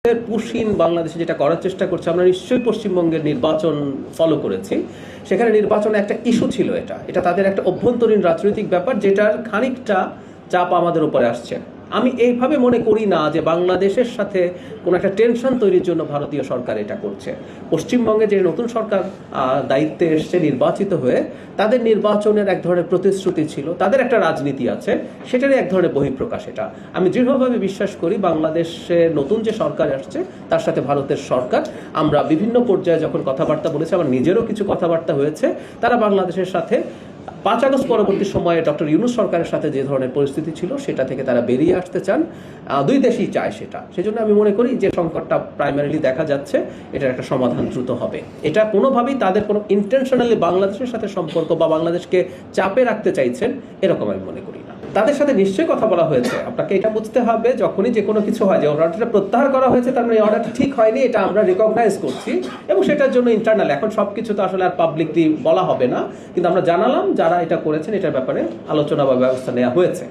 Push in বাংলাদেশে যেটা করার চেষ্টা করছে, আমরা নিশ্চয়ই পশ্চিমবঙ্গের নির্বাচন ফলো করেছি। সেখানে নির্বাচনে একটা ইস্যু ছিল, এটা তাদের একটা অভ্যন্তরীণ রাজনৈতিক ব্যাপার, যেটার খানিকটা চাপ আমাদের উপরে আসছে। আমি এইভাবে মনে করি না যে বাংলাদেশের সাথে কোনো একটা টেনশন তৈরির জন্য ভারতীয় সরকার এটা করছে। পশ্চিমবঙ্গে যে নতুন সরকার দায়িত্বে এসছে নির্বাচিত হয়ে, তাদের নির্বাচনের এক ধরনের প্রতিশ্রুতি ছিল, তাদের একটা রাজনীতি আছে, সেটারই এক ধরনের বহিঃপ্রকাশ। এটা আমি দৃঢ়ভাবে বিশ্বাস করি। বাংলাদেশে নতুন যে সরকার আসছে তার সাথে ভারতের সরকার, আমরা বিভিন্ন পর্যায়ে যখন কথাবার্তা বলেছি, আমার নিজেরও কিছু কথাবার্তা হয়েছে, তারা বাংলাদেশের সাথে 5 আগস্ট পরবর্তী সময়ে ডক্টর ইউনূস সরকারের সাথে যে ধরনের পরিস্থিতি ছিল সেটা থেকে তারা বেরিয়ে আসতে চান। দুই দেশই চায় সেটা। সেজন্য আমি মনে করি যে সংকটটা প্রাইমারিলি দেখা যাচ্ছে, এটার একটা সমাধান দ্রুত হবে। এটা কোনোভাবেই তাদের কোনো ইন্টেনশনালি বাংলাদেশের সাথে সম্পর্ক বা বাংলাদেশকে চাপে রাখতে চাইছেন এরকম আমি মনে করি না। তাদের সাথে নিশ্চয়ই কথা বলা হয়েছে। আপনাকে এটা বুঝতে হবে, যখনই যে কোনো কিছু হয়, যে অর্ডারটা প্রত্যাহার করা হয়েছে, তার মানে এই অর্ডারটা ঠিক হয়নি, এটা আমরা রিকগনাইজ করছি, এবং সেটার জন্য ইন্টারনাল এখন সবকিছু তো আসলে আর পাবলিকলি বলা হবে না, কিন্তু আমরা জানালাম যারা এটা করেছেন এটার ব্যাপারে আলোচনা বা ব্যবস্থা নেওয়া হয়েছে।